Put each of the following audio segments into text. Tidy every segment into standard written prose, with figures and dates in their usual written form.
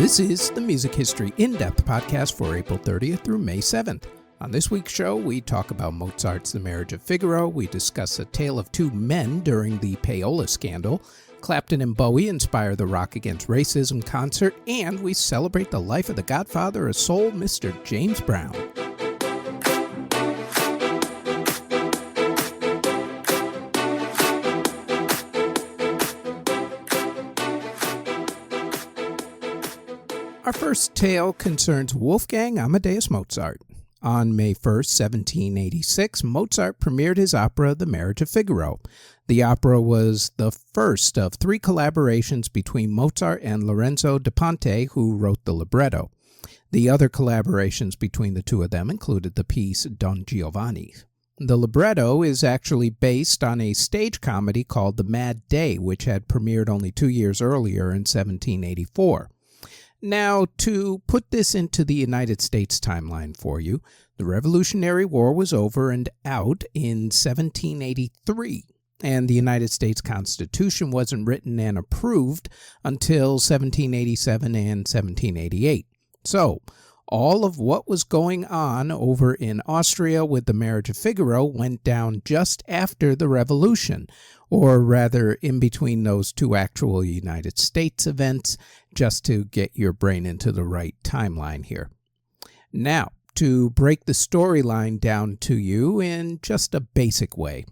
This is the Music History In-Depth podcast for April 30th through May 7th. On this week's show, we talk about Mozart's The Marriage of Figaro, we discuss a tale of two men during the Payola scandal, Clapton and Bowie inspire the Rock Against Racism concert, and we celebrate the life of the godfather of soul, Mr. James Brown. Our first tale concerns Wolfgang Amadeus Mozart. On May 1st, 1786, Mozart premiered his opera, The Marriage of Figaro. The opera was the first of three collaborations between Mozart and Lorenzo da Ponte, who wrote the libretto. The other collaborations between the two of them included the piece Don Giovanni. The libretto is actually based on a stage comedy called The Mad Day, which had premiered only 2 years earlier in 1784. Now, to put this into the United States timeline for you, the Revolutionary War was over and out in 1783, and the United States Constitution wasn't written and approved until 1787 and 1788. So, all of what was going on over in Austria with the Marriage of Figaro went down just after the Revolution, or rather in between those two actual United States events, just to get your brain into the right timeline here. Now, to break the storyline down to you in just a basic way.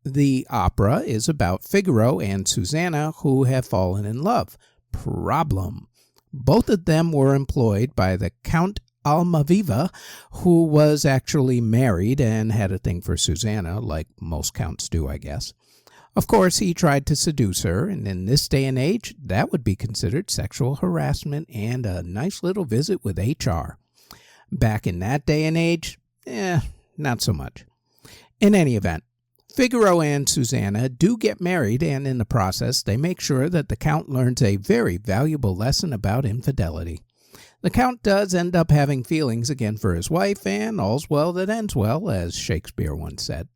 The opera is about Figaro and Susanna who have fallen in love. Problem. Both of them were employed by the Count Almaviva, who was actually married and had a thing for Susanna, like most counts do, I guess. Of course, he tried to seduce her, and in this day and age, that would be considered sexual harassment and a nice little visit with HR. Back in that day and age, not so much. In any event, Figaro and Susanna do get married, and in the process, they make sure that the Count learns a very valuable lesson about infidelity. The Count does end up having feelings again for his wife, and all's well that ends well, as Shakespeare once said.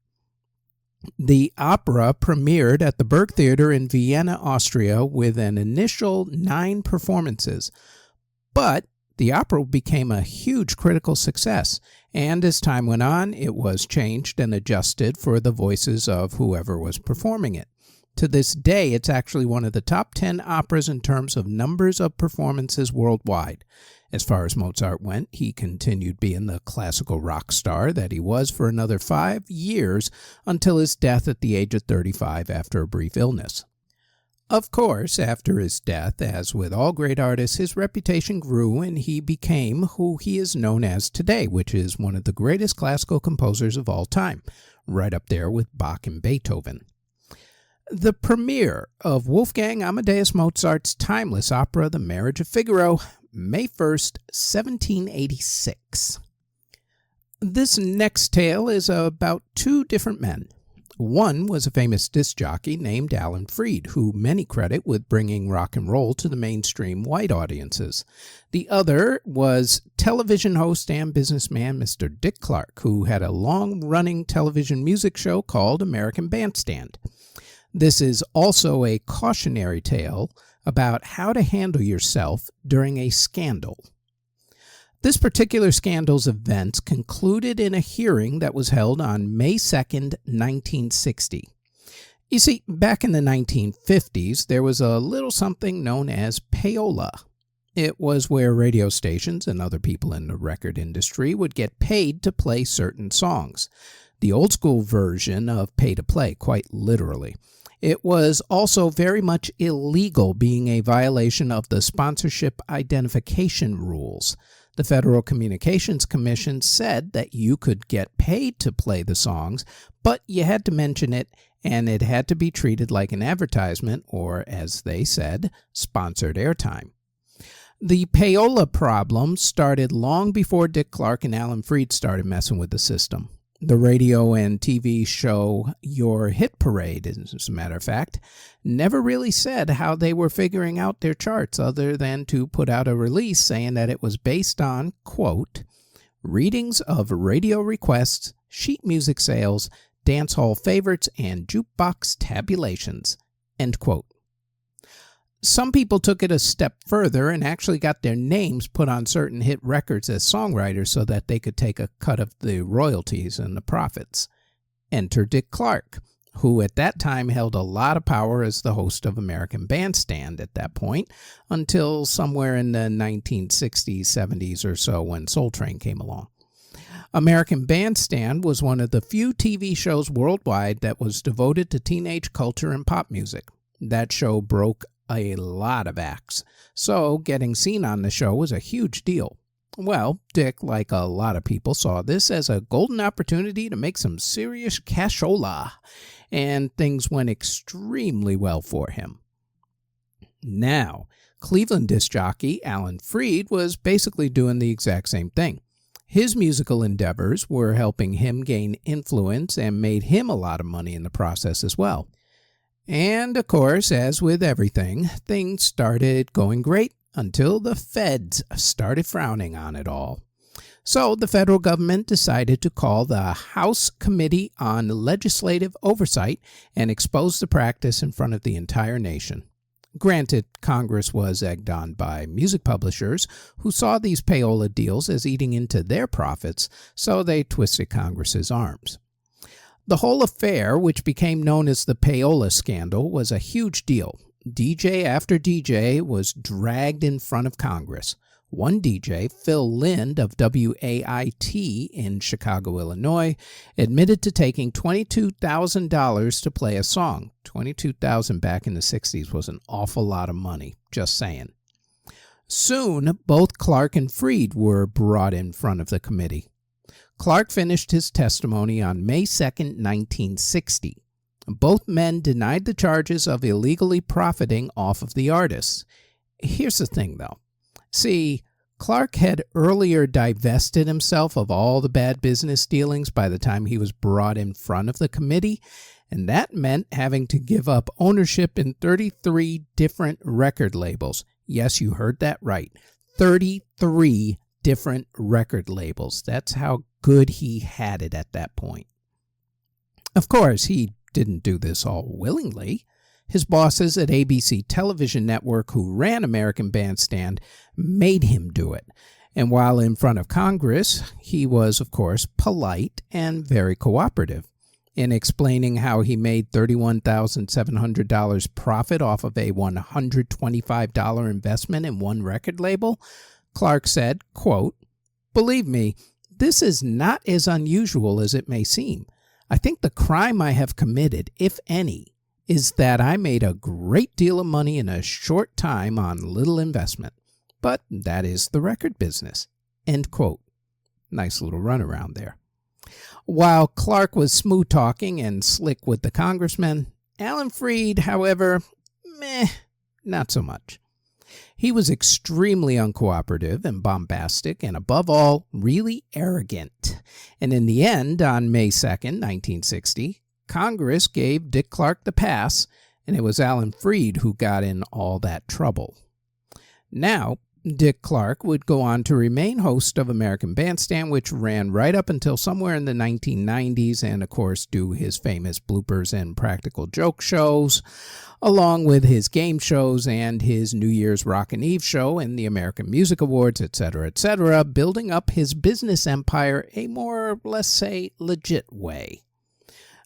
The opera premiered at the Burg Theater in Vienna, Austria, with an initial 9 performances. But the opera became a huge critical success, and as time went on, it was changed and adjusted for the voices of whoever was performing it. To this day, it's actually one of the top 10 operas in terms of numbers of performances worldwide. As far as Mozart went, he continued being the classical rock star that he was for another 5 years until his death at the age of 35 after a brief illness. Of course, after his death, as with all great artists, his reputation grew and he became who he is known as today, which is one of the greatest classical composers of all time, right up there with Bach and Beethoven. The premiere of Wolfgang Amadeus Mozart's timeless opera, The Marriage of Figaro, May 1st, 1786. This next tale is about two different men. One was a famous disc jockey named Alan Freed, who many credit with bringing rock and roll to the mainstream white audiences. The other was television host and businessman Mr. Dick Clark, who had a long-running television music show called American Bandstand. This is also a cautionary tale about how to handle yourself during a scandal. This particular scandal's events concluded in a hearing that was held on May 2nd, 1960. You see, back in the 1950s, there was a little something known as Payola. It was where radio stations and other people in the record industry would get paid to play certain songs. The old school version of pay to play, quite literally. It was also very much illegal, being a violation of the sponsorship identification rules. The Federal Communications Commission said that you could get paid to play the songs, but you had to mention it, and it had to be treated like an advertisement, or, as they said, sponsored airtime. The Payola problem started long before Dick Clark and Alan Freed started messing with the system. The radio and TV show Your Hit Parade, as a matter of fact, never really said how they were figuring out their charts other than to put out a release saying that it was based on, quote, readings of radio requests, sheet music sales, dance hall favorites, and jukebox tabulations, end quote. Some people took it a step further and actually got their names put on certain hit records as songwriters so that they could take a cut of the royalties and the profits. Enter Dick Clark, who at that time held a lot of power as the host of American Bandstand at that point, until somewhere in the 1960s, 70s or so when Soul Train came along. American Bandstand was one of the few TV shows worldwide that was devoted to teenage culture and pop music. That show broke a lot of acts, so getting seen on the show was a huge deal. Well, Dick, like a lot of people, saw this as a golden opportunity to make some serious cashola, and things went extremely well for him. Now, Cleveland disc jockey Alan Freed was basically doing the exact same thing. His musical endeavors were helping him gain influence and made him a lot of money in the process as well. And, of course, as with everything, things started going great until the feds started frowning on it all. So the federal government decided to call the House Committee on Legislative Oversight and expose the practice in front of the entire nation. Granted, Congress was egged on by music publishers who saw these payola deals as eating into their profits, so they twisted Congress's arms. The whole affair, which became known as the Payola scandal, was a huge deal. DJ after DJ was dragged in front of Congress. One DJ, Phil Lind of WAIT in Chicago, Illinois, admitted to taking $22,000 to play a song. $22,000 back in the 60s was an awful lot of money, just saying. Soon, both Clark and Freed were brought in front of the committee. Clark finished his testimony on May 2, 1960. Both men denied the charges of illegally profiting off of the artists. Here's the thing, though. See, Clark had earlier divested himself of all the bad business dealings by the time he was brought in front of the committee, and that meant having to give up ownership in 33 different record labels. Yes, you heard that right. 33 different record labels. That's how good he had it at that point. Of course, he didn't do this all willingly. His bosses at ABC Television Network, who ran American Bandstand, made him do it. And while in front of Congress, he was, of course, polite and very cooperative. In explaining how he made $31,700 profit off of a $125 investment in one record label, Clark said, quote, "Believe me, this is not as unusual as it may seem. I think the crime I have committed, if any, is that I made a great deal of money in a short time on little investment. But that is the record business." End quote. Nice little runaround there. While Clark was smooth-talking and slick with the congressmen, Alan Freed, however, not so much. He was extremely uncooperative and bombastic and, above all, really arrogant. And in the end, on May 2nd, 1960, Congress gave Dick Clark the pass, and it was Alan Freed who got in all that trouble. Now, Dick Clark would go on to remain host of American Bandstand, which ran right up until somewhere in the 1990s, and of course do his famous bloopers and practical joke shows, along with his game shows and his New Year's Rockin' Eve show and the American Music Awards, etc., building up his business empire a more, let's say, legit way.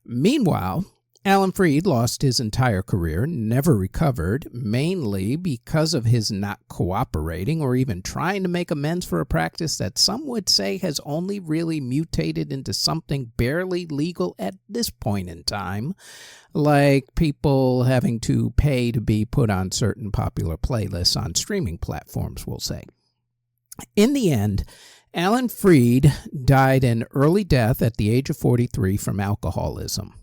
Meanwhile, Alan Freed lost his entire career, never recovered, mainly because of his not cooperating or even trying to make amends for a practice that some would say has only really mutated into something barely legal at this point in time, like people having to pay to be put on certain popular playlists on streaming platforms, we'll say. In the end, Alan Freed died an early death at the age of 43 from alcoholism.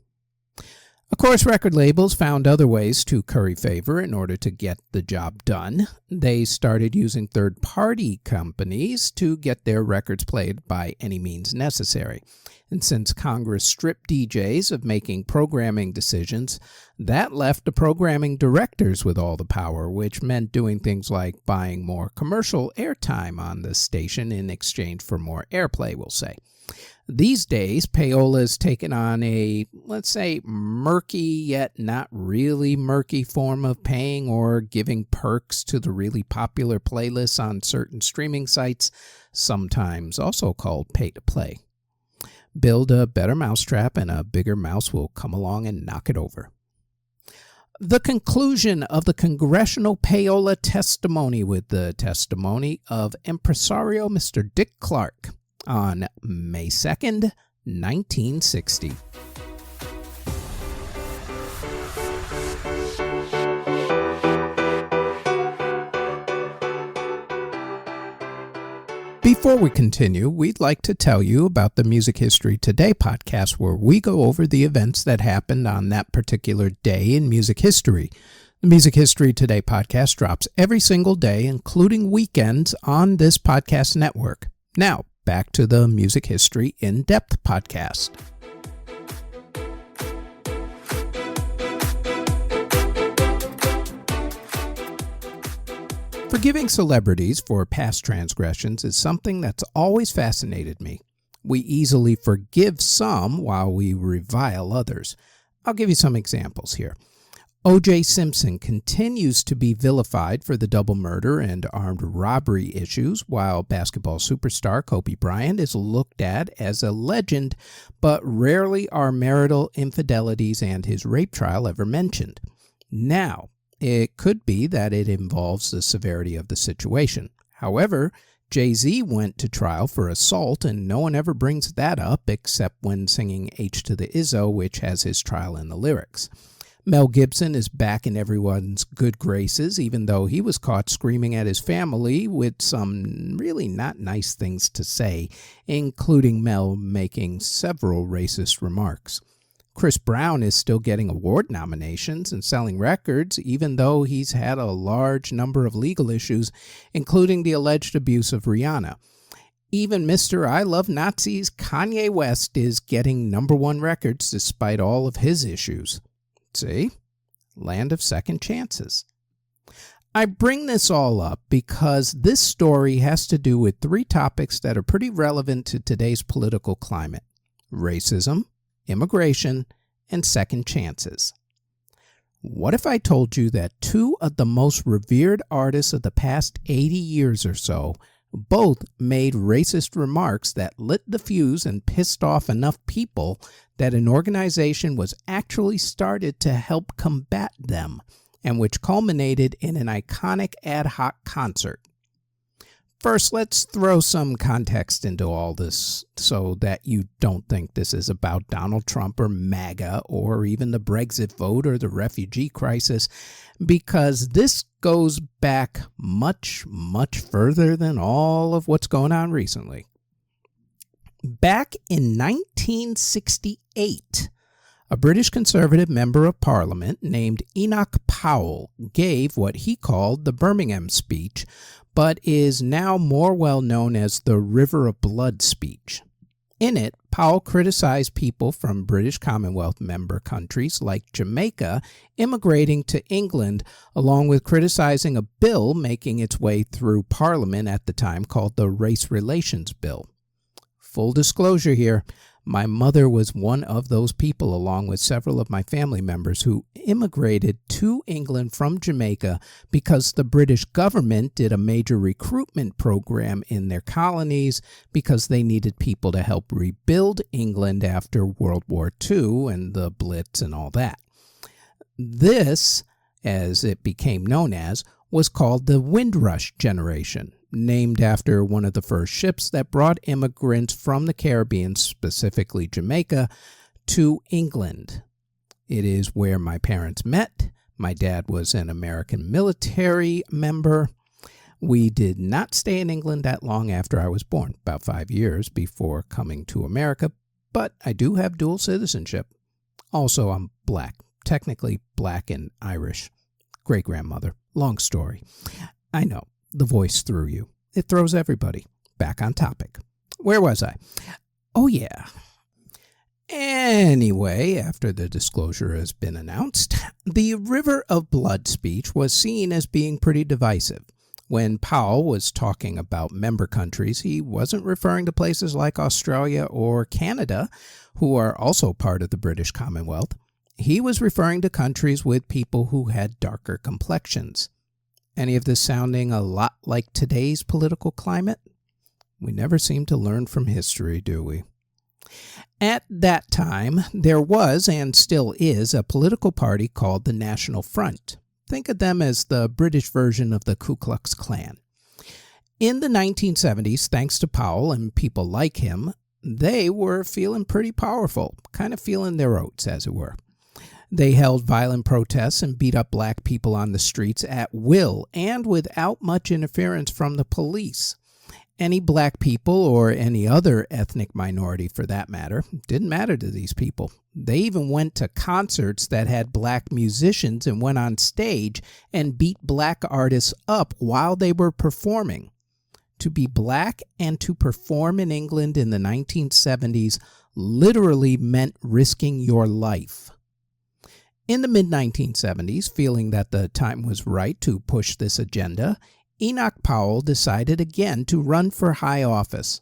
Of course, record labels found other ways to curry favor in order to get the job done. They started using third-party companies to get their records played by any means necessary. And since Congress stripped DJs of making programming decisions, that left the programming directors with all the power, which meant doing things like buying more commercial airtime on the station in exchange for more airplay, we'll say. These days, Payola has taken on a, let's say, murky yet not really murky form of paying or giving perks to the really popular playlists on certain streaming sites, sometimes also called pay-to-play. Build a better mousetrap and a bigger mouse will come along and knock it over. The conclusion of the Congressional Payola testimony with the testimony of impresario Mr. Dick Clark on May 2nd, 1960. Before we continue, we'd like to tell you about the Music History Today podcast, where we go over the events that happened on that particular day in music history. The Music History Today podcast drops every single day, including weekends, on this podcast network. Now, back to the Music History In-Depth podcast. Forgiving celebrities for past transgressions is something that's always fascinated me. We easily forgive some while we revile others. I'll give you some examples here. O.J. Simpson continues to be vilified for the double murder and armed robbery issues, while basketball superstar Kobe Bryant is looked at as a legend, but rarely are marital infidelities and his rape trial ever mentioned. Now, it could be that it involves the severity of the situation. However, Jay-Z went to trial for assault, and no one ever brings that up except when singing H to the Izzo, which has his trial in the lyrics. Mel Gibson is back in everyone's good graces, even though he was caught screaming at his family with some really not nice things to say, including Mel making several racist remarks. Chris Brown is still getting award nominations and selling records, even though he's had a large number of legal issues, including the alleged abuse of Rihanna. Even Mr. I Love Nazis Kanye West is getting #1 records despite all of his issues. See? Land of second chances. I bring this all up because this story has to do with 3 topics that are pretty relevant to today's political climate: racism, immigration, and second chances. What if I told you that 2 of the most revered artists of the past 80 years or so both made racist remarks that lit the fuse and pissed off enough people that an organization was actually started to help combat them, and which culminated in an iconic ad hoc concert? First, let's throw some context into all this so that you don't think this is about Donald Trump or MAGA or even the Brexit vote or the refugee crisis, because this goes back much, much further than all of what's going on recently. Back in 1968, a British Conservative Member of Parliament named Enoch Powell gave what he called the Birmingham speech, but is now more well known as the River of Blood speech. In it, Powell criticized people from British Commonwealth member countries like Jamaica immigrating to England, along with criticizing a bill making its way through Parliament at the time called the Race Relations Bill. Full disclosure here, my mother was one of those people, along with several of my family members, who immigrated to England from Jamaica because the British government did a major recruitment program in their colonies because they needed people to help rebuild England after World War II and the Blitz and all that. This, as it became known as, was called the Windrush generation, named after one of the first ships that brought immigrants from the Caribbean, specifically Jamaica, to England. It is where my parents met. My dad was an American military member. We did not stay in England that long after I was born, about 5 years before coming to America, but I do have dual citizenship. Also, I'm black, technically black and Irish. Great-grandmother. Long story. I know. The voice threw you. It throws everybody. Back on topic. Where was I? Oh, yeah. Anyway, after the disclosure has been announced, the River of Blood speech was seen as being pretty divisive. When Powell was talking about member countries, he wasn't referring to places like Australia or Canada, who are also part of the British Commonwealth. He was referring to countries with people who had darker complexions. Any of this sounding a lot like today's political climate? We never seem to learn from history, do we? At that time, there was and still is a political party called the National Front. Think of them as the British version of the Ku Klux Klan. In the 1970s, thanks to Powell and people like him, they were feeling pretty powerful, kind of feeling their oats, as it were. They held violent protests and beat up black people on the streets at will and without much interference from the police. Any black people, or any other ethnic minority for that matter, didn't matter to these people. They even went to concerts that had black musicians and went on stage and beat black artists up while they were performing. To be black and to perform in England in the 1970s literally meant risking your life. In the mid-1970s, feeling that the time was right to push this agenda, Enoch Powell decided again to run for high office.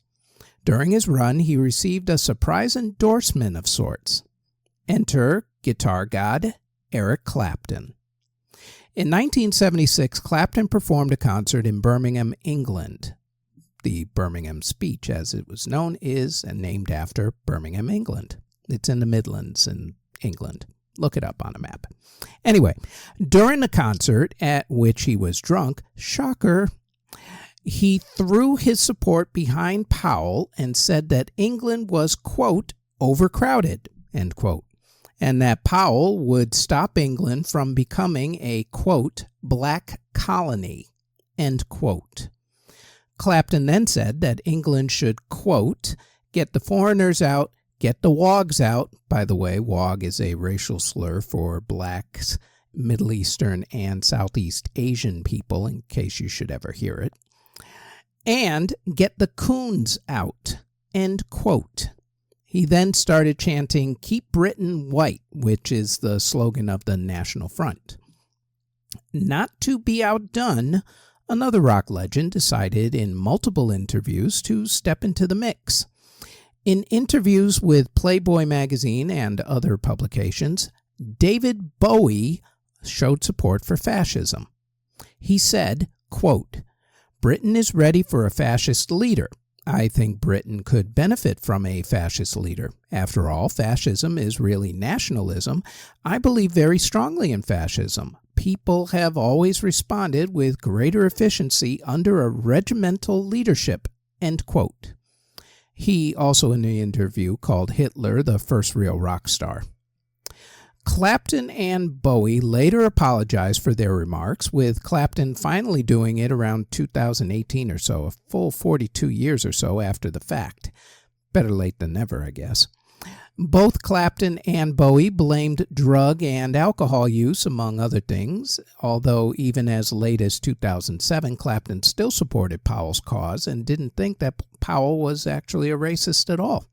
During his run, he received a surprise endorsement of sorts. Enter guitar god Eric Clapton. In 1976, Clapton performed a concert in Birmingham, England. The Birmingham Speech, as it was known, is named after Birmingham, England. It's in the Midlands in England. Look it up on a map. Anyway, during the concert, at which he was drunk, shocker, he threw his support behind Powell and said that England was, quote, overcrowded, end quote, and that Powell would stop England from becoming a, quote, black colony, end quote. Clapton then said that England should, quote, get the foreigners out, get the wogs out. By the way, wog is a racial slur for blacks, Middle Eastern, and Southeast Asian people, in case you should ever hear it. And get the coons out, end quote. He then started chanting, Keep Britain White, which is the slogan of the National Front. Not to be outdone, another rock legend decided in multiple interviews to step into the mix. In interviews with Playboy magazine and other publications, David Bowie showed support for fascism. He said, quote, Britain is ready for a fascist leader. I think Britain could benefit from a fascist leader. After all, fascism is really nationalism. I believe very strongly in fascism. People have always responded with greater efficiency under a regimental leadership, end quote. He also in the interview called Hitler the first real rock star. Clapton and Bowie later apologized for their remarks, with Clapton finally doing it around 2018 or so, a full 42 years or so after the fact. Better late than never, I guess. Both Clapton and Bowie blamed drug and alcohol use, among other things, although even as late as 2007, Clapton still supported Powell's cause and didn't think that Powell was actually a racist at all.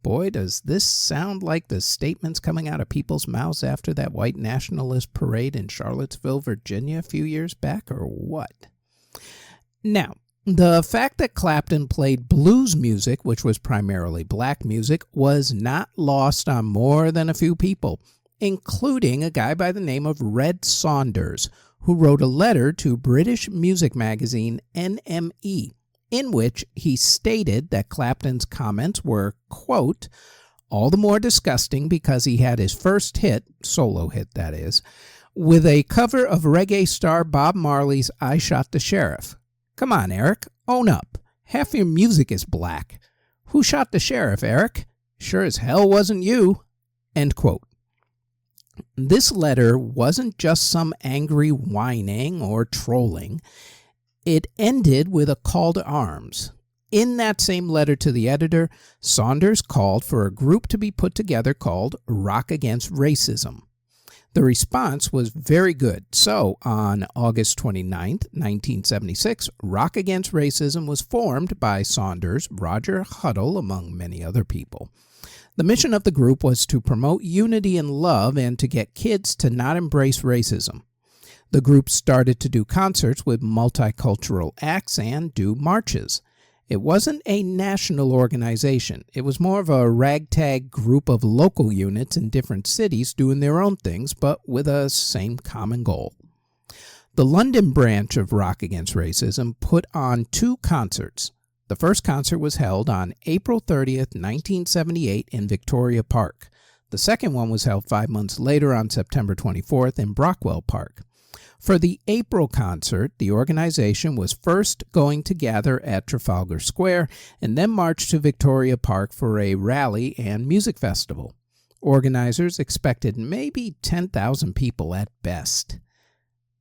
Boy, does this sound like the statements coming out of people's mouths after that white nationalist parade in Charlottesville, Virginia a few years back, or what? Now, the fact that Clapton played blues music, which was primarily black music, was not lost on more than a few people, including a guy by the name of Red Saunders, who wrote a letter to British music magazine NME, in which he stated that Clapton's comments were, quote, all the more disgusting because he had his first hit, solo hit that is, with a cover of reggae star Bob Marley's I Shot the Sheriff. Come on, Eric, own up. Half your music is black. Who shot the sheriff, Eric? Sure as hell wasn't you. End quote. This letter wasn't just some angry whining or trolling. It ended with a call to arms. In that same letter to the editor, Saunders called for a group to be put together called Rock Against Racism. The response was very good. So, on August 29, 1976, Rock Against Racism was formed by Saunders, Roger Huddle, among many other people. The mission of the group was to promote unity and love and to get kids to not embrace racism. The group started to do concerts with multicultural acts and do marches. It wasn't a national organization. It was more of a ragtag group of local units in different cities doing their own things, but with a same common goal. The London branch of Rock Against Racism put on 2 concerts. The first concert was held on April 30th, 1978 in Victoria Park. The second one was held 5 months later on September 24th in Brockwell Park. For the April concert, the organization was first going to gather at Trafalgar Square and then march to Victoria Park for a rally and music festival. Organizers expected maybe 10,000 people at best.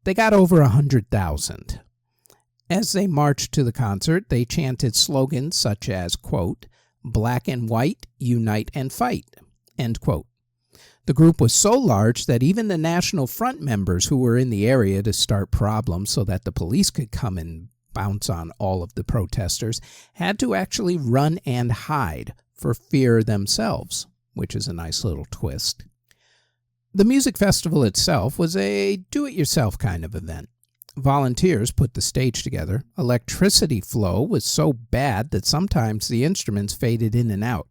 They got over 100,000. As they marched to the concert, they chanted slogans such as, quote, "Black and white, unite and fight," end quote. The group was so large that even the National Front members who were in the area to start problems so that the police could come and bounce on all of the protesters had to actually run and hide for fear themselves, which is a nice little twist. The music festival itself was a do-it-yourself kind of event. Volunteers put the stage together. Electricity flow was so bad that sometimes the instruments faded in and out.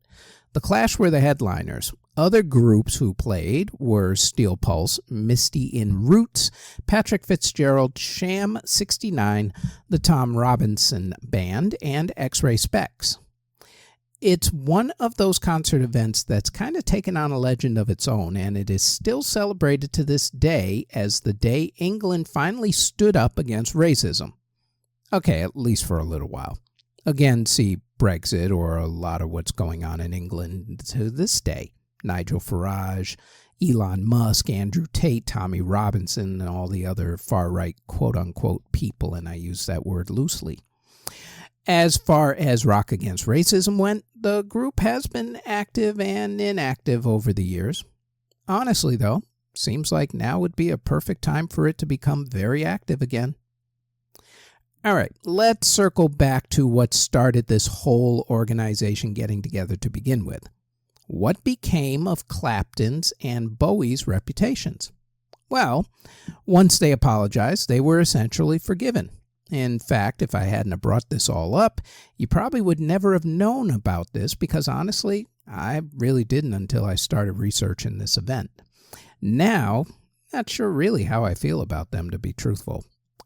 The Clash were the headliners. Other groups who played were Steel Pulse, Misty in Roots, Patrick Fitzgerald, Sham 69, the Tom Robinson Band, and X-Ray Specs. It's one of those concert events that's kind of taken on a legend of its own, and it is still celebrated to this day as the day England finally stood up against racism. Okay, at least for a little while. Again, see Brexit or a lot of what's going on in England to this day. Nigel Farage, Elon Musk, Andrew Tate, Tommy Robinson, and all the other far-right quote-unquote people, and I use that word loosely. As far as Rock Against Racism went, the group has been active and inactive over the years. Honestly, though, seems like now would be a perfect time for it to become very active again. All right, let's circle back to what started this whole organization getting together to begin with. What became of Clapton's and Bowie's reputations? Well, once they apologized, they were essentially forgiven. In fact, if I hadn't have brought this all up, you probably would never have known about this because honestly, I really didn't until I started researching this event. Now, not sure really how I feel about them, to be truthful.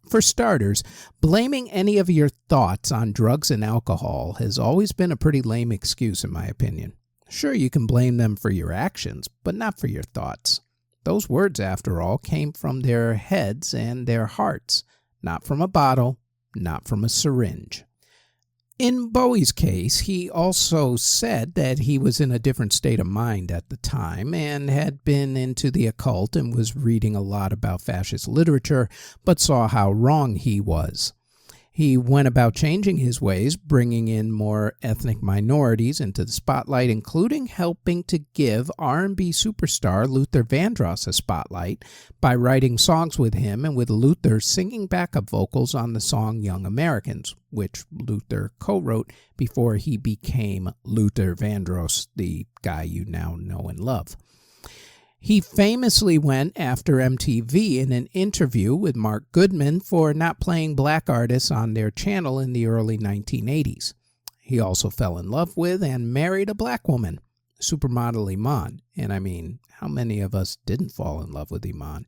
For starters, blaming any of your thoughts on drugs and alcohol has always been a pretty lame excuse in my opinion. Sure, you can blame them for your actions, but not for your thoughts. Those words, after all, came from their heads and their hearts, not from a bottle, not from a syringe. In Bowie's case, he also said that he was in a different state of mind at the time and had been into the occult and was reading a lot about fascist literature, but saw how wrong he was. He went about changing his ways, bringing in more ethnic minorities into the spotlight, including helping to give R&B superstar Luther Vandross a spotlight by writing songs with him and with Luther singing backup vocals on the song Young Americans, which Luther co-wrote before he became Luther Vandross, the guy you now know and love. He famously went after MTV in an interview with Mark Goodman for not playing black artists on their channel in the early 1980s. He also fell in love with and married a black woman, supermodel Iman. And I mean, how many of us didn't fall in love with Iman?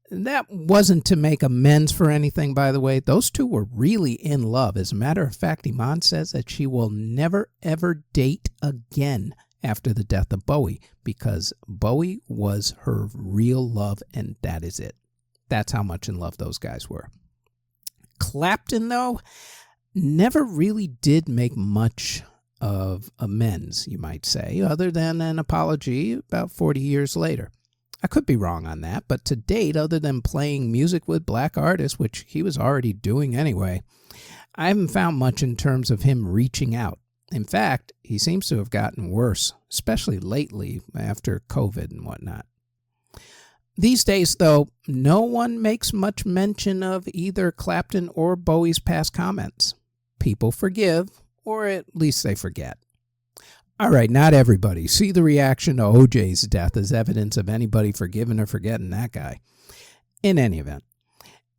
That wasn't to make amends for anything, by the way. Those two were really in love. As a matter of fact, Iman says that she will never, ever date again after the death of Bowie, because Bowie was her real love, and that is it. That's how much in love those guys were. Clapton, though, never really did make much of amends, you might say, other than an apology about 40 years later. I could be wrong on that, but to date, other than playing music with black artists, which he was already doing anyway, I haven't found much in terms of him reaching out. In fact, he seems to have gotten worse, especially lately after COVID and whatnot. These days, though, no one makes much mention of either Clapton or Bowie's past comments. People forgive, or at least they forget. All right, not everybody. See the reaction to OJ's death as evidence of anybody forgiving or forgetting that guy. In any event,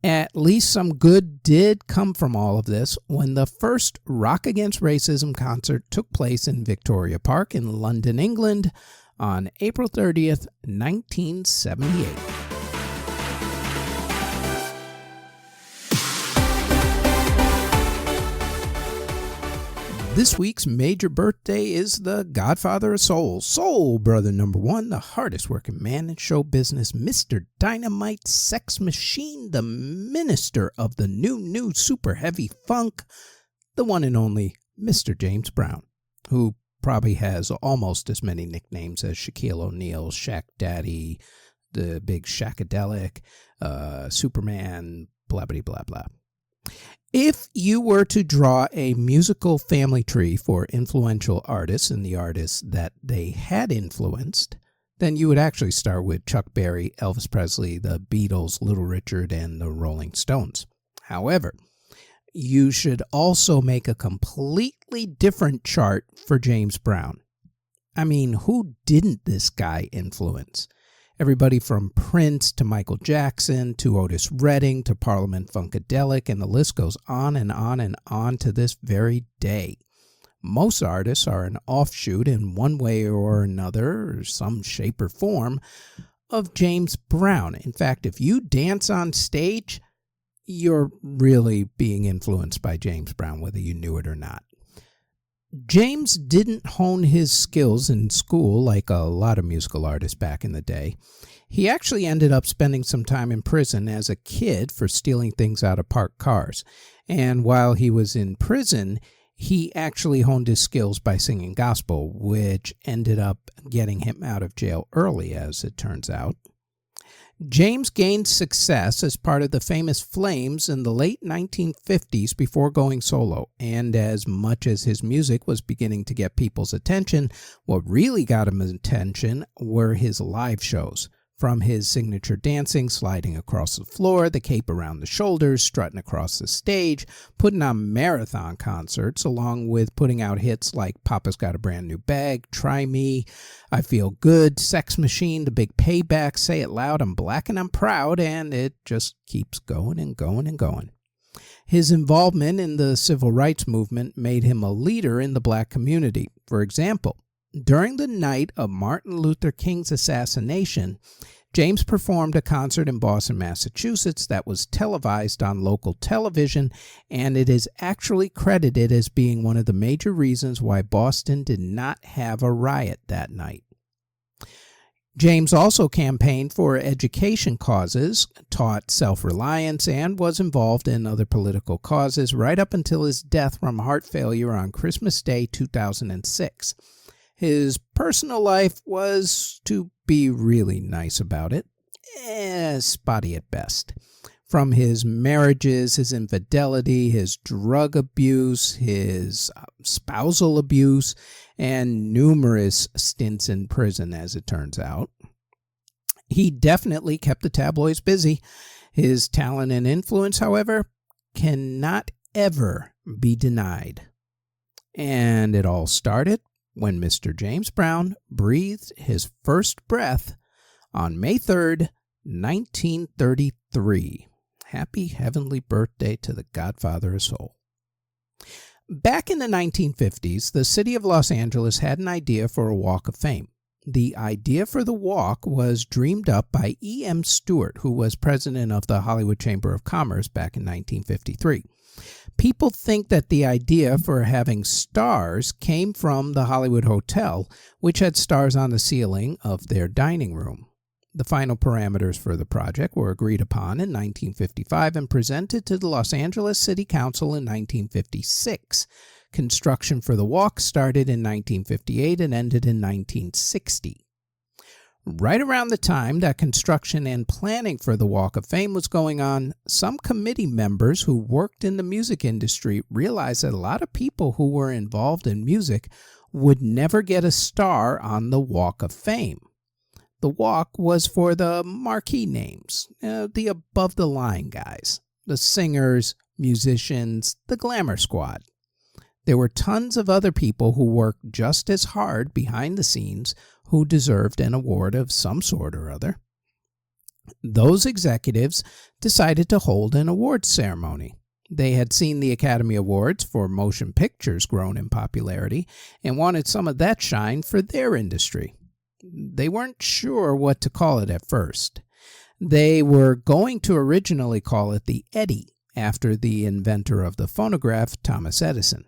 at least some good did come from all of this when the first Rock Against Racism concert took place in Victoria Park in London, England on April 30th, 1978. This week's major birthday is the godfather of soul, soul brother number one, the hardest working man in show business, Mr. Dynamite Sex Machine, the minister of the new super heavy funk, the one and only Mr. James Brown, who probably has almost as many nicknames as Shaquille O'Neal, Shaq Daddy, the big Shaqadelic, Superman, blah, blah, blah, blah. If you were to draw a musical family tree for influential artists and the artists that they had influenced, then you would actually start with Chuck Berry, Elvis Presley, the Beatles, Little Richard, and the Rolling Stones. However, you should also make a completely different chart for James Brown. I mean, who didn't this guy influence? Everybody from Prince to Michael Jackson to Otis Redding to Parliament Funkadelic, and the list goes on and on and on to this very day. Most artists are an offshoot in one way or another, or some shape or form, of James Brown. In fact, if you dance on stage, you're really being influenced by James Brown, whether you knew it or not. James didn't hone his skills in school like a lot of musical artists back in the day. He actually ended up spending some time in prison as a kid for stealing things out of parked cars. And while he was in prison, he actually honed his skills by singing gospel, which ended up getting him out of jail early, as it turns out. James gained success as part of the famous Flames in the late 1950s before going solo, and as much as his music was beginning to get people's attention, what really got him attention were his live shows. From his signature dancing, sliding across the floor, the cape around the shoulders, strutting across the stage, putting on marathon concerts, along with putting out hits like Papa's Got a Brand New Bag, Try Me, I Feel Good, Sex Machine, The Big Payback, Say It Loud, I'm Black and I'm Proud, and it just keeps going and going and going. His involvement in the civil rights movement made him a leader in the black community. For example, during the night of Martin Luther King's assassination, James performed a concert in Boston, Massachusetts that was televised on local television, and it is actually credited as being one of the major reasons why Boston did not have a riot that night. James also campaigned for education causes, taught self-reliance, and was involved in other political causes right up until his death from heart failure on Christmas Day 2006. His personal life was, to be really nice about it, spotty at best. From his marriages, his infidelity, his drug abuse, his spousal abuse, and numerous stints in prison, as it turns out. He definitely kept the tabloids busy. His talent and influence, however, cannot ever be denied. And it all started when Mr. James Brown breathed his first breath on May 3rd, 1933. Happy heavenly birthday to the godfather of soul. Back in the 1950s, the city of Los Angeles had an idea for a Walk of Fame. The idea for the walk was dreamed up by E.M. Stewart, who was president of the Hollywood Chamber of Commerce back in 1953. People think that the idea for having stars came from the Hollywood Hotel, which had stars on the ceiling of their dining room. The final parameters for the project were agreed upon in 1955 and presented to the Los Angeles City Council in 1956. Construction for the walk started in 1958 and ended in 1960. Right around the time that construction and planning for the Walk of Fame was going on, some committee members who worked in the music industry realized that a lot of people who were involved in music would never get a star on the Walk of Fame. The walk was for the marquee names, the above-the-line guys, the singers, musicians, the glamour squad. There were tons of other people who worked just as hard behind the scenes who deserved an award of some sort or other. Those executives decided to hold an awards ceremony. They had seen the Academy Awards for motion pictures grown in popularity and wanted some of that shine for their industry. They weren't sure what to call it at first. They were going to originally call it the Eddy, after the inventor of the phonograph, Thomas Edison.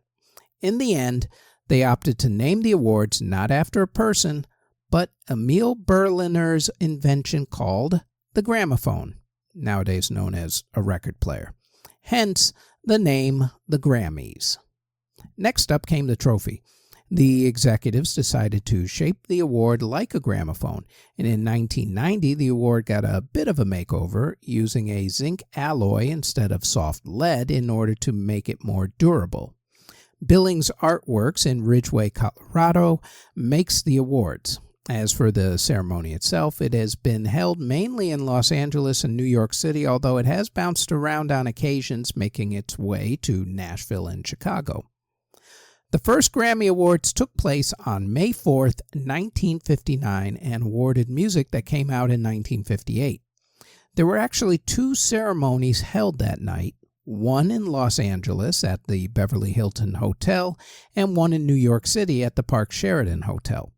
In the end, they opted to name the awards not after a person, but Emil Berliner's invention called the gramophone, nowadays known as a record player. Hence the name the Grammys. Next up came the trophy. The executives decided to shape the award like a gramophone, and in 1990 the award got a bit of a makeover, using a zinc alloy instead of soft lead in order to make it more durable. Billings Artworks in Ridgeway, Colorado makes the awards. As for the ceremony itself, it has been held mainly in Los Angeles and New York City, although it has bounced around on occasions, making its way to Nashville and Chicago. The first Grammy Awards took place on May 4th, 1959, and awarded music that came out in 1958. There were actually two ceremonies held that night, one in Los Angeles at the Beverly Hilton Hotel and one in New York City at the Park Sheraton Hotel.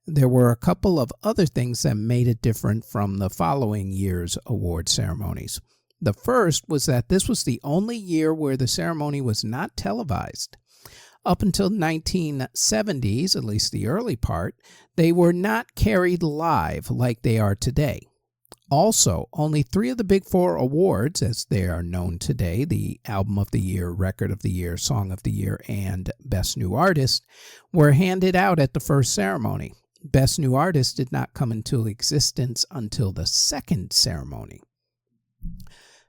There were a couple of other things that made it different from the following year's award ceremonies. The first was that this was the only year where the ceremony was not televised. Up until 1970s, at least the early part, they were not carried live like they are today. Also, only 3 of the Big Four awards, as they are known today, the Album of the Year, Record of the Year, Song of the Year, and Best New Artist, were handed out at the first ceremony. Best New Artist did not come into existence until the second ceremony.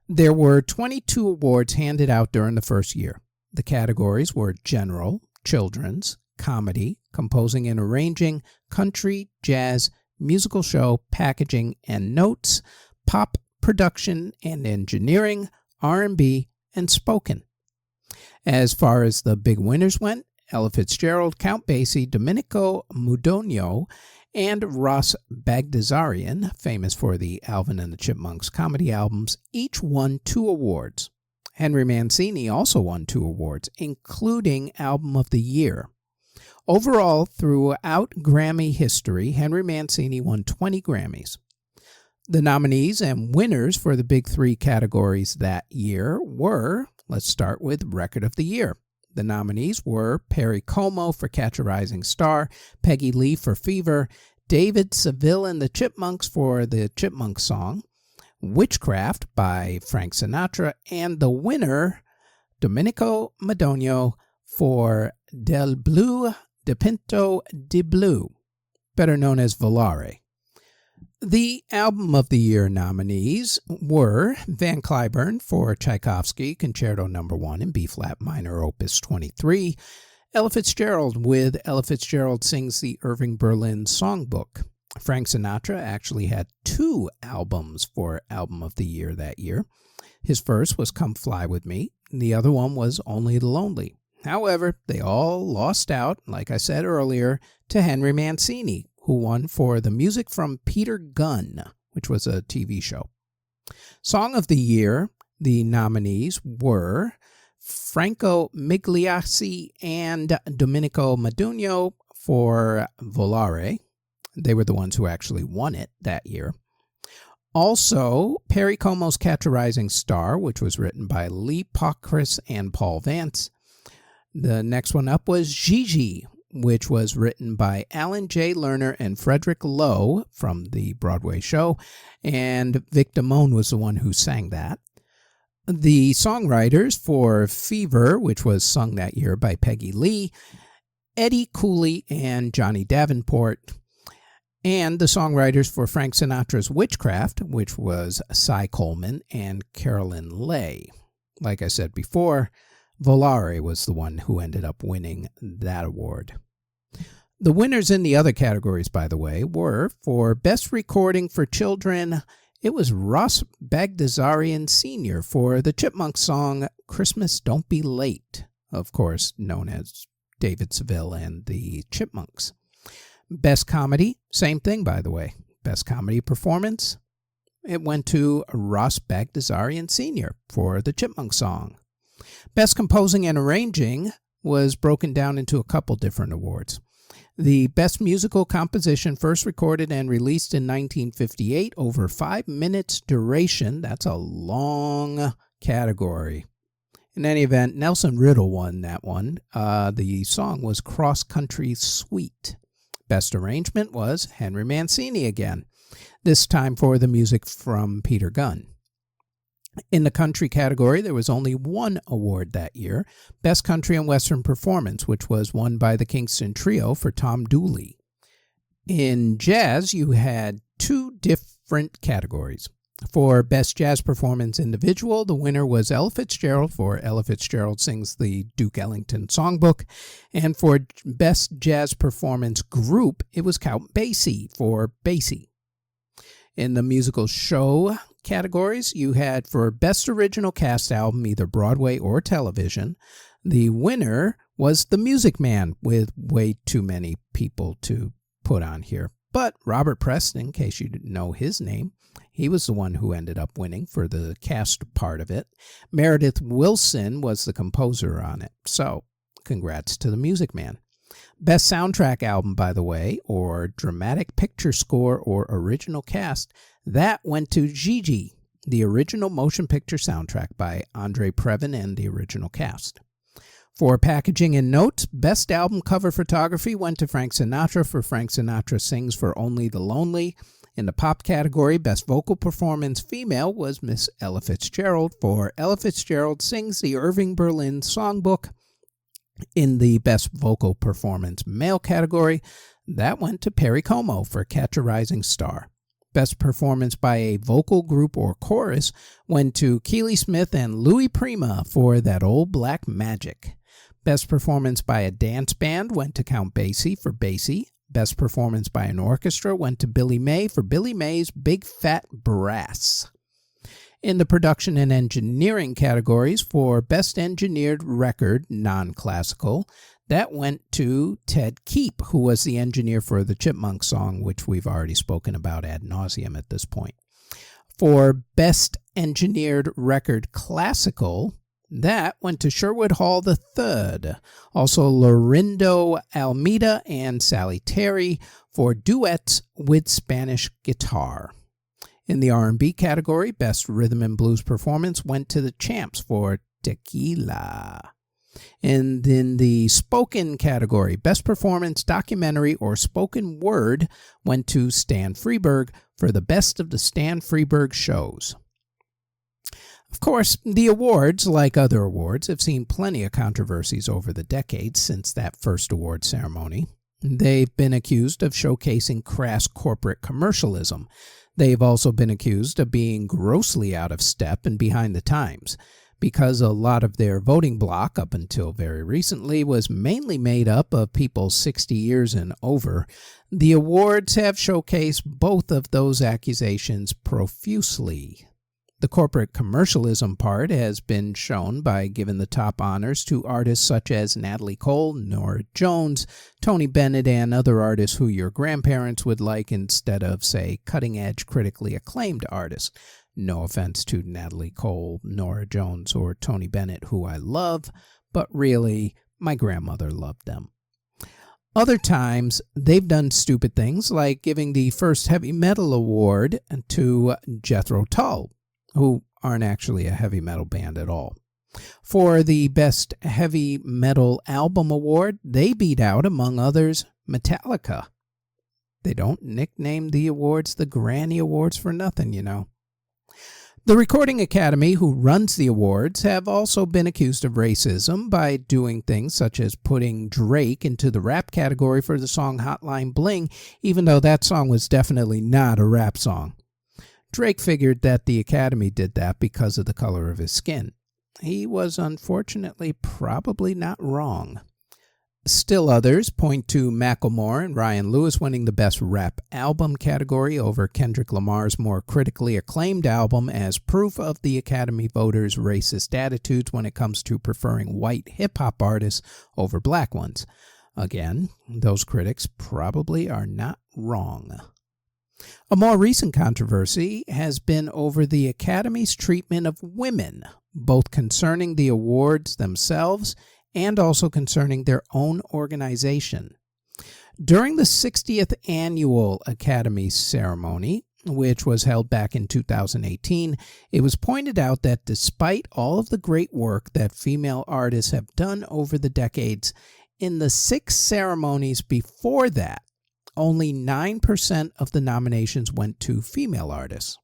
There were 22 awards handed out during the first year. The categories were general, children's, comedy, composing and arranging, country, jazz, musical show, packaging and notes, pop production and engineering, R&B, and spoken. As far as the big winners went, Ella Fitzgerald, Count Basie, Domenico Modugno, and Ross Bagdasarian, famous for the Alvin and the Chipmunks comedy albums, each won 2 awards. Henry Mancini also won 2 awards, including Album of the Year. Overall, throughout Grammy history, Henry Mancini won 20 Grammys. The nominees and winners for the big 3 categories that year were, let's start with Record of the Year. The nominees were Perry Como for Catch a Rising Star, Peggy Lee for Fever, David Seville and the Chipmunks for the Chipmunk Song, Witchcraft by Frank Sinatra, and the winner, Domenico Modugno, for Del Blu Dipinto di Blu, better known as Volare. The Album of the Year nominees were Van Cliburn for Tchaikovsky Concerto No. 1 in B-flat minor opus 23, Ella Fitzgerald with Ella Fitzgerald Sings the Irving Berlin Songbook. Frank Sinatra actually had 2 albums for Album of the Year that year. His first was Come Fly With Me, and the other one was Only the Lonely. However, they all lost out, like I said earlier, to Henry Mancini, who won for the music from Peter Gunn, which was a TV show. Song of the Year, the nominees were Franco Migliacci and Domenico Modugno for Volare. They were the ones who actually won it that year. Also, Perry Como's Catch a Rising Star, which was written by Lee Pockris and Paul Vance. The next one up was Gigi, which was written by Alan J. Lerner and Frederick Lowe from the Broadway show, and Vic Damone was the one who sang that. The songwriters for Fever, which was sung that year by Peggy Lee, Eddie Cooley and Johnny Davenport, and the songwriters for Frank Sinatra's Witchcraft, which was Cy Coleman and Carolyn Lay. Like I said before, Volare was the one who ended up winning that award. The winners in the other categories, by the way, were for Best Recording for Children, it was Ross Bagdasarian Sr. for the Chipmunk song Christmas Don't Be Late, of course known as David Seville and the Chipmunks. Best Comedy, same thing, by the way. Best Comedy Performance, It went to Ross Bagdasarian Sr. for the Chipmunk Song. Best Composing and Arranging was broken down into a couple different awards. The Best Musical Composition, first recorded and released in 1958, over 5 minutes duration. That's a long category. In any event, Nelson Riddle won that one. The song was Cross Country Suite. Best Arrangement was Henry Mancini again, this time for the music from Peter Gunn. In the country category, there was only one award that year, Best Country and Western Performance, which was won by the Kingston Trio for Tom Dooley. In jazz, you had two different categories. For Best Jazz Performance Individual, the winner was Ella Fitzgerald for Ella Fitzgerald Sings the Duke Ellington Songbook. And for Best Jazz Performance Group, it was Count Basie for Basie. In the musical show categories, you had for Best Original Cast Album, either Broadway or television, the winner was The Music Man, with way too many people to put on here. But Robert Preston, in case you didn't know his name, he was the one who ended up winning for the cast part of it. Meredith Willson was the composer on it. So, congrats to The Music Man. Best Soundtrack Album, by the way, or Dramatic Picture Score or Original Cast, that went to Gigi, the original motion picture soundtrack by Andre Previn and the original cast. For Packaging and Notes, Best Album Cover Photography went to Frank Sinatra for Frank Sinatra Sings for Only the Lonely. In the pop category, Best Vocal Performance Female was Miss Ella Fitzgerald for Ella Fitzgerald Sings the Irving Berlin Songbook. In the Best Vocal Performance Male category, that went to Perry Como for Catch a Rising Star. Best Performance by a Vocal Group or Chorus went to Keely Smith and Louis Prima for That Old Black Magic. Best Performance by a Dance Band went to Count Basie for Basie. Best Performance by an Orchestra went to Billy May for Billy May's Big Fat Brass. In the Production and Engineering categories, for Best Engineered Record, Non-Classical, that went to Ted Keep, who was the engineer for the Chipmunk Song, which we've already spoken about ad nauseum at this point. For Best Engineered Record, Classical, that went to Sherwood Hall III. Also, Lorindo Almeida and Sally Terry for Duets with Spanish Guitar. In the R&B category, Best Rhythm and Blues Performance went to the Champs for Tequila. And in the Spoken category, Best Performance Documentary or Spoken Word went to Stan Freberg for the Best of the Stan Freberg Shows. Of course, the awards, like other awards, have seen plenty of controversies over the decades since that first award ceremony. They've been accused of showcasing crass corporate commercialism. They've also been accused of being grossly out of step and behind the times, because a lot of their voting bloc, up until very recently, was mainly made up of people 60 years and over. The awards have showcased both of those accusations profusely. The corporate commercialism part has been shown by giving the top honors to artists such as Natalie Cole, Norah Jones, Tony Bennett, and other artists who your grandparents would like instead of, say, cutting-edge, critically acclaimed artists. No offense to Natalie Cole, Norah Jones, or Tony Bennett, who I love, but really, my grandmother loved them. Other times, they've done stupid things like giving the first heavy metal award to Jethro Tull, who aren't actually a heavy metal band at all. For the Best Heavy Metal Album Award, they beat out, among others, Metallica. They don't nickname the awards the Granny Awards for nothing, you know. The Recording Academy, who runs the awards, have also been accused of racism by doing things such as putting Drake into the rap category for the song Hotline Bling, even though that song was definitely not a rap song. Drake figured that the Academy did that because of the color of his skin. He was unfortunately probably not wrong. Still others point to Macklemore and Ryan Lewis winning the Best Rap Album category over Kendrick Lamar's more critically acclaimed album as proof of the Academy voters' racist attitudes when it comes to preferring white hip-hop artists over black ones. Again, those critics probably are not wrong. A more recent controversy has been over the Academy's treatment of women, both concerning the awards themselves and also concerning their own organization. During the 60th annual Academy ceremony, which was held back in 2018, it was pointed out that despite all of the great work that female artists have done over the decades, in the 6 ceremonies before that, only 9% of the nominations went to female artists.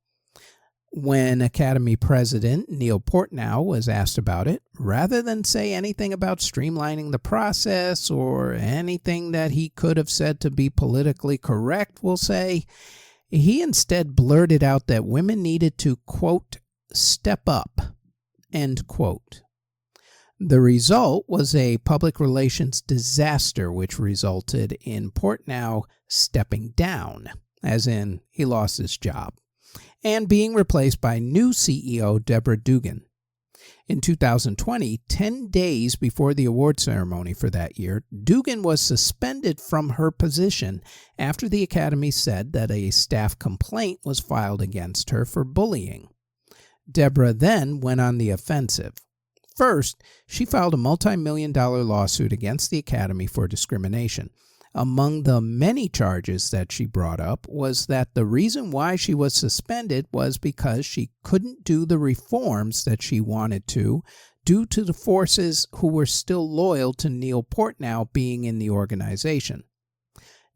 When Academy President Neil Portnow was asked about it, rather than say anything about streamlining the process or anything that he could have said to be politically correct, we'll say, he instead blurted out that women needed to, quote, step up, end quote. The result was a public relations disaster, which resulted in Portnow stepping down, as in he lost his job, and being replaced by new CEO Deborah Dugan. In 2020, 10 days before the award ceremony for that year, Dugan was suspended from her position after the Academy said that a staff complaint was filed against her for bullying. Deborah then went on the offensive. First, she filed a multi-million-dollar lawsuit against the Academy for discrimination. Among the many charges that she brought up was that the reason why she was suspended was because she couldn't do the reforms that she wanted to due to the forces who were still loyal to Neil Portnow being in the organization.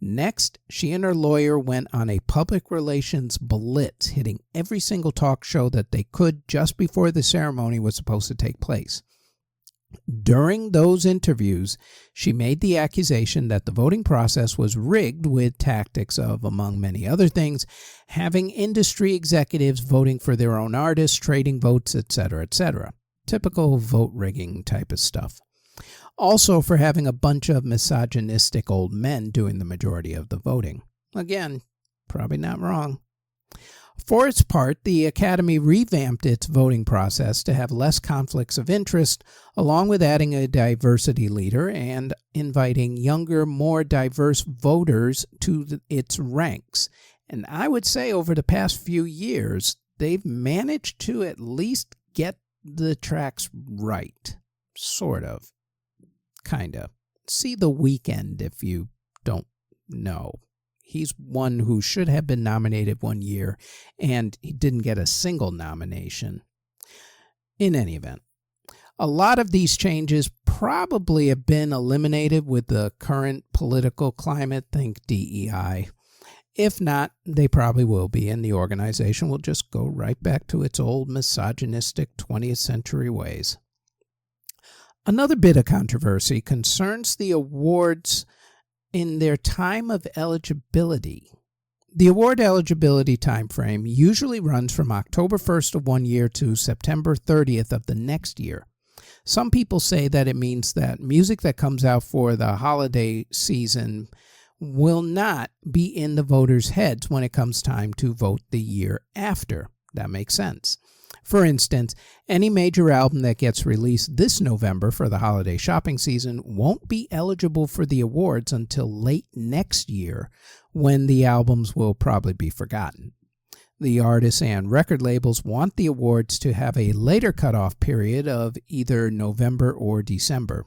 Next, she and her lawyer went on a public relations blitz, hitting every single talk show that they could just before the ceremony was supposed to take place. During those interviews, she made the accusation that the voting process was rigged with tactics of, among many other things, having industry executives voting for their own artists, trading votes, etc., etc. Typical vote rigging type of stuff. Also for having a bunch of misogynistic old men doing the majority of the voting. Again, probably not wrong. For its part, the Academy revamped its voting process to have less conflicts of interest, along with adding a diversity leader and inviting younger, more diverse voters to its ranks. And I would say over the past few years, they've managed to at least get the tracks right. Sort of. Kind of. See The Weeknd if you don't know. He's one who should have been nominated one year, and he didn't get a single nomination. In any event, a lot of these changes probably have been eliminated with the current political climate, think DEI. If not, they probably will be, and the organization will just go right back to its old misogynistic 20th century ways. Another bit of controversy concerns the awards in their time of eligibility. The award eligibility timeframe usually runs from October 1st of one year to September 30th of the next year. Some people say that it means that music that comes out for the holiday season will not be in the voters' heads when it comes time to vote the year after. That makes sense. For instance, any major album that gets released this November for the holiday shopping season won't be eligible for the awards until late next year, when the albums will probably be forgotten. The artists and record labels want the awards to have a later cutoff period of either November or December.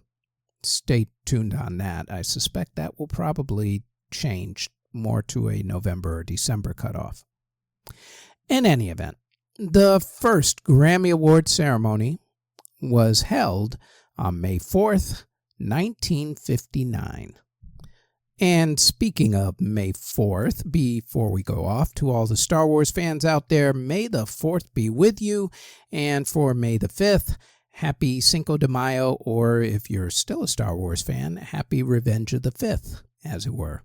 Stay tuned on that. I suspect that will probably change more to a November or December cutoff. In any event, the first Grammy Award ceremony was held on May 4th, 1959. And speaking of May 4th, before we go off, to all the Star Wars fans out there, May the 4th be with you. And for May the 5th, happy Cinco de Mayo, or if you're still a Star Wars fan, happy Revenge of the 5th, as it were.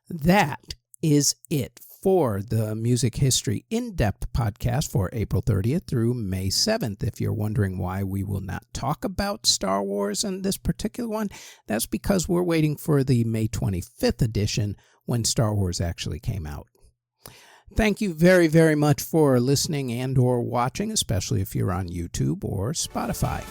That is it for the Music History In-Depth podcast for April 30th through May 7th. If you're wondering why we will not talk about Star Wars in this particular one, that's because we're waiting for the May 25th edition when Star Wars actually came out. Thank you very, very much for listening and or watching, especially if you're on YouTube or Spotify.